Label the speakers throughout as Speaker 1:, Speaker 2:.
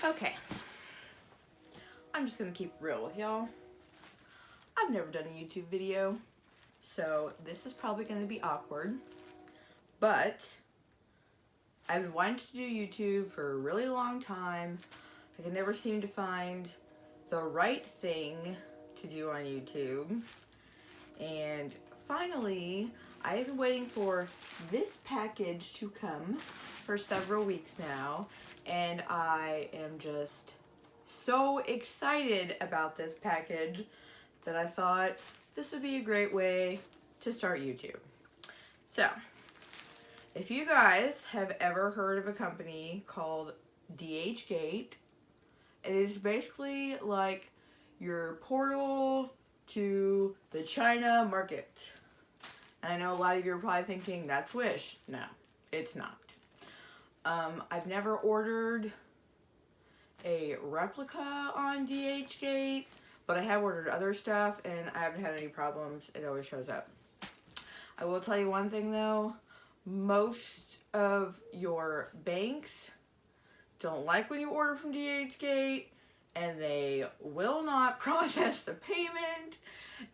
Speaker 1: Okay, I'm just gonna keep it real with y'all. I've never done a YouTube video, so this is probably gonna be awkward, but I've been wanting to do YouTube for a really long time. I can never seem to find the right thing to do on YouTube, and finally I've been waiting for this package to come for several weeks now, and I am just so excited about this package that I thought this would be a great way to start YouTube. So, if you guys have ever heard of a company called DHGate, it is basically like your portal to the China market. And I know a lot of you are probably thinking, that's Wish. No, it's not. I've never ordered a replica on DHGate, but I have ordered other stuff and I haven't had any problems. It always shows up. I will tell you one thing though, most of your banks don't like when you order from DHGate, and they will not process the payment,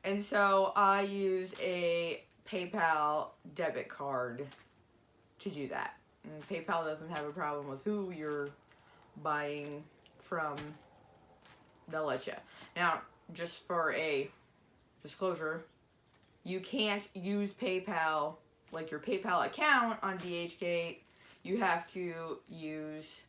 Speaker 1: and so I use a PayPal debit card to do that. And PayPal doesn't have a problem with who you're buying from. They'll let you. Now, just for a disclosure, you can't use PayPal, like your PayPal account on DHGate. You have to use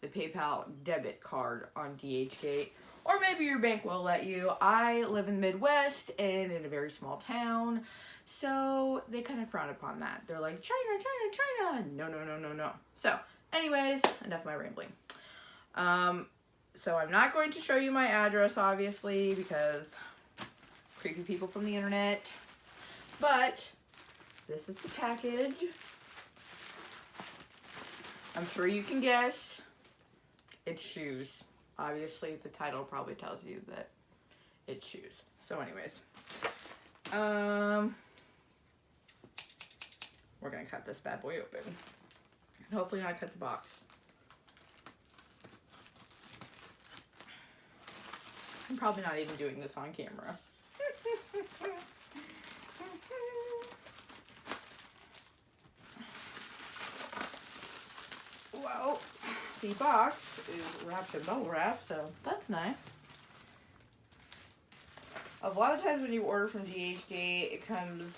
Speaker 1: the PayPal debit card on DHGate, or maybe your bank will let you. I live in the Midwest and in a very small town, so they kind of frown upon that. They're like, China, China, China. No, no, no, no, no. So, anyways, enough of my rambling. So I'm not going to show you my address, obviously, because creepy people from the internet. But this is the package. I'm sure you can guess. It's shoes. Obviously, the title probably tells you that it's shoes. So anyways, we're gonna cut this bad boy open. And hopefully not cut the box. I'm probably not even doing this on camera. Well, the box is wrapped in bubble wrap, so that's nice. A lot of times when you order from DHGate, it comes,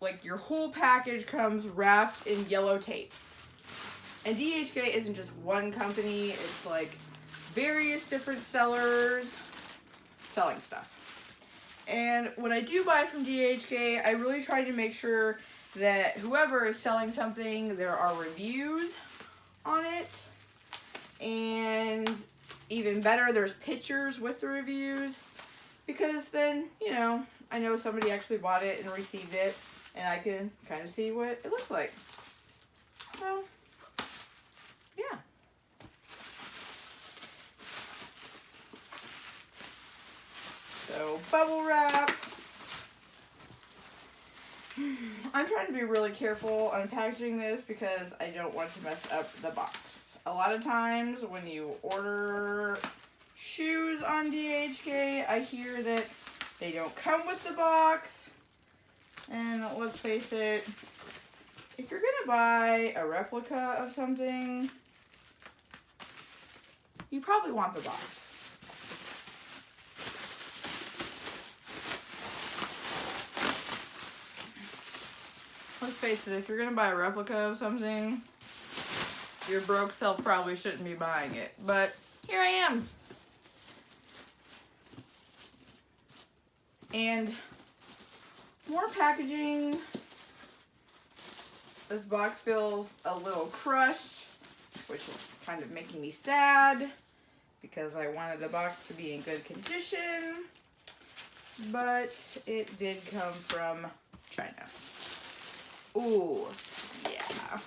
Speaker 1: like your whole package comes wrapped in yellow tape. And DHGate isn't just one company, it's like various different sellers selling stuff. And when I do buy from DHGate, I really try to make sure that whoever is selling something, there are reviews on it, and even better, there's pictures with the reviews, because then, you know, I know somebody actually bought it and received it, and I can kind of see what it looks like. So, yeah. So, bubble wrap. I'm trying to be really careful on packaging this because I don't want to mess up the box. A lot of times when you order shoes on DHGate, I hear that they don't come with the box. And let's face it, if you're gonna buy a replica of something, you probably want the box. Let's face it, if you're gonna buy a replica of something, your broke self probably shouldn't be buying it. But here I am. And more packaging. This box feels a little crushed, which is kind of making me sad because I wanted the box to be in good condition. But it did come from China. Ooh, yeah.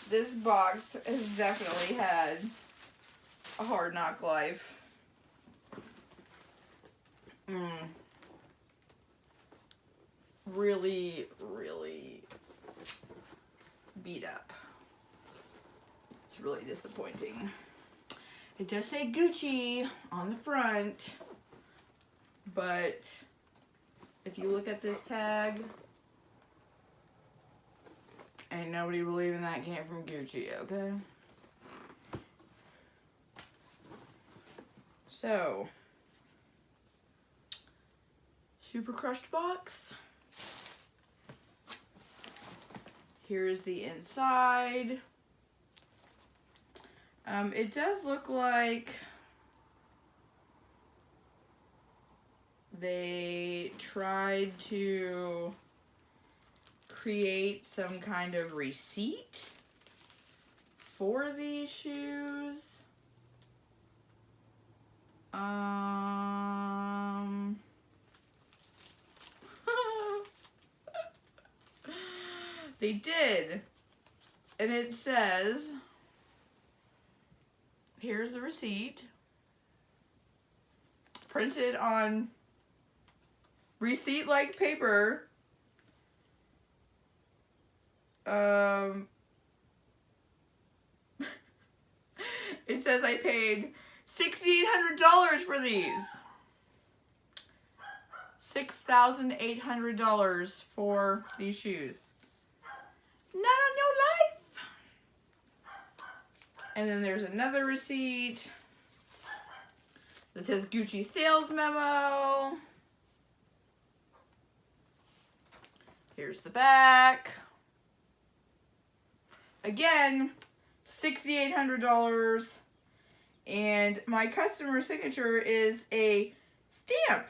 Speaker 1: This box has definitely had a hard knock life. Really, really beat up. It's really disappointing. It does say Gucci on the front, but if you look at this tag, ain't nobody believing that came from Gucci, okay? So, super crushed box. Here's the inside. It does look like they tried to create some kind of receipt for these shoes. They did. And it says, here's the receipt. Printed on receipt-like paper. It says I paid $6,800 for these. $6,800 for these shoes. Not on your life. And then there's another receipt that says Gucci sales memo. Here's the back. Again, $6,800. And my customer signature is a stamp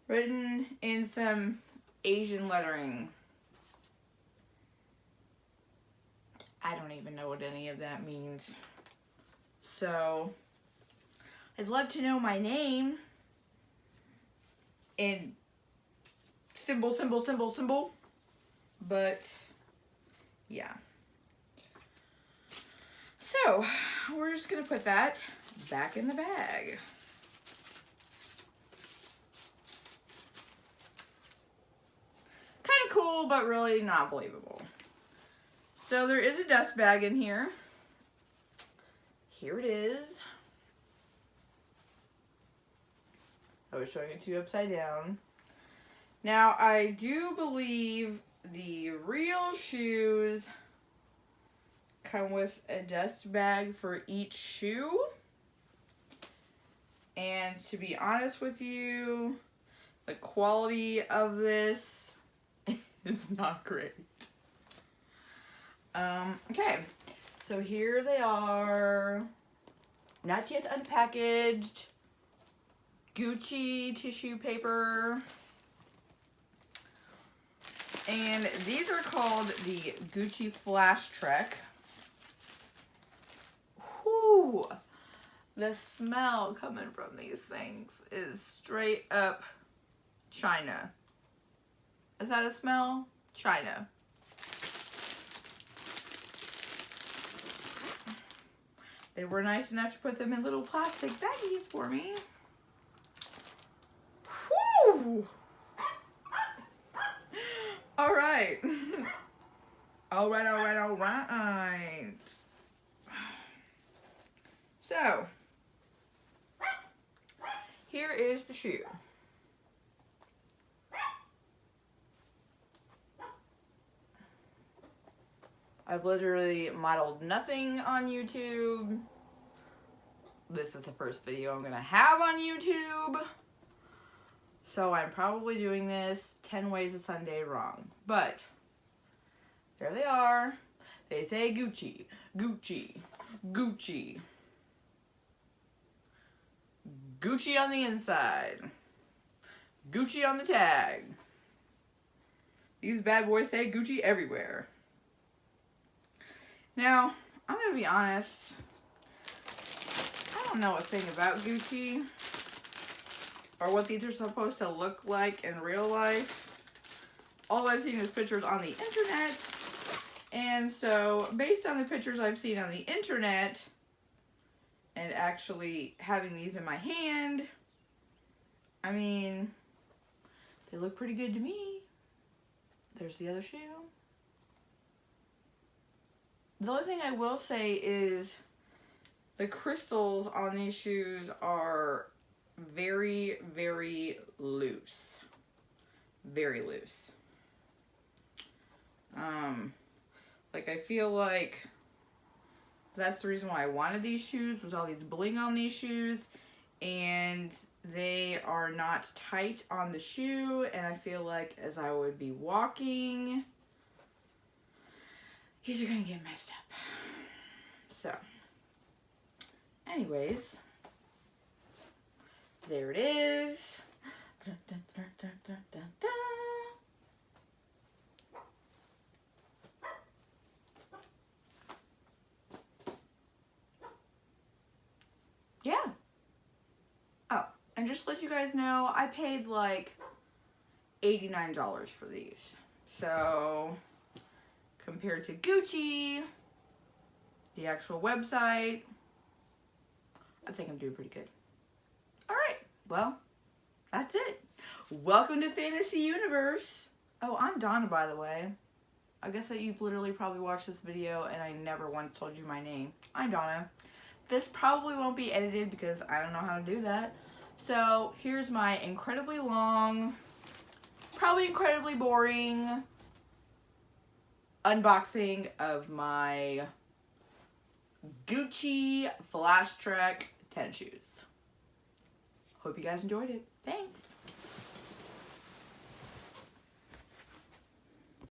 Speaker 1: written in some Asian lettering. I don't even know what any of that means. So, I'd love to know my name in symbol. But, yeah. So, we're just going to put that back in the bag. Kind of cool, but really not believable. So there is a dust bag in here. Here it is. I was showing it to you upside down. Now, I do believe the real shoes come with a dust bag for each shoe. And to be honest with you, the quality of this is not great. Okay, so here they are, not yet unpackaged, Gucci tissue paper, and these are called the Gucci Flashtrek. Whew, the smell coming from these things is straight up China. Is that a smell? China. They were nice enough to put them in little plastic baggies for me. Whew! All right. All right. So, here is the shoe. I've literally modeled nothing on YouTube. This is the first video I'm going to have on YouTube. So I'm probably doing this 10 ways a Sunday wrong. But, there they are. They say Gucci, Gucci, Gucci. Gucci on the inside. Gucci on the tag. These bad boys say Gucci everywhere. Now, I'm going to be honest. I don't know a thing about Gucci or what these are supposed to look like in real life. All I've seen is pictures on the internet. And so, based on the pictures I've seen on the internet and actually having these in my hand, I mean, they look pretty good to me. There's the other shoe. The only thing I will say is the crystals on these shoes are very, very loose. Very loose. Like I feel like that's the reason why I wanted these shoes, was all these bling on these shoes, and they are not tight on the shoe, and I feel like as I would be walking, these are gonna get messed up. So, anyways, there it is. Dun, dun, dun, dun, dun, dun, dun. Yeah. Oh, and just to let you guys know, I paid like $89 for these. So, compared to Gucci, the actual website, I think I'm doing pretty good. Alright, well, that's it. Welcome to Fantasy Universe. Oh, I'm Donna, by the way. I guess that you've literally probably watched this video and I never once told you my name. I'm Donna. This probably won't be edited because I don't know how to do that. So here's my incredibly long, probably incredibly boring unboxing of my Gucci Flashtrek tennis shoes. Hope you guys enjoyed it. Thanks.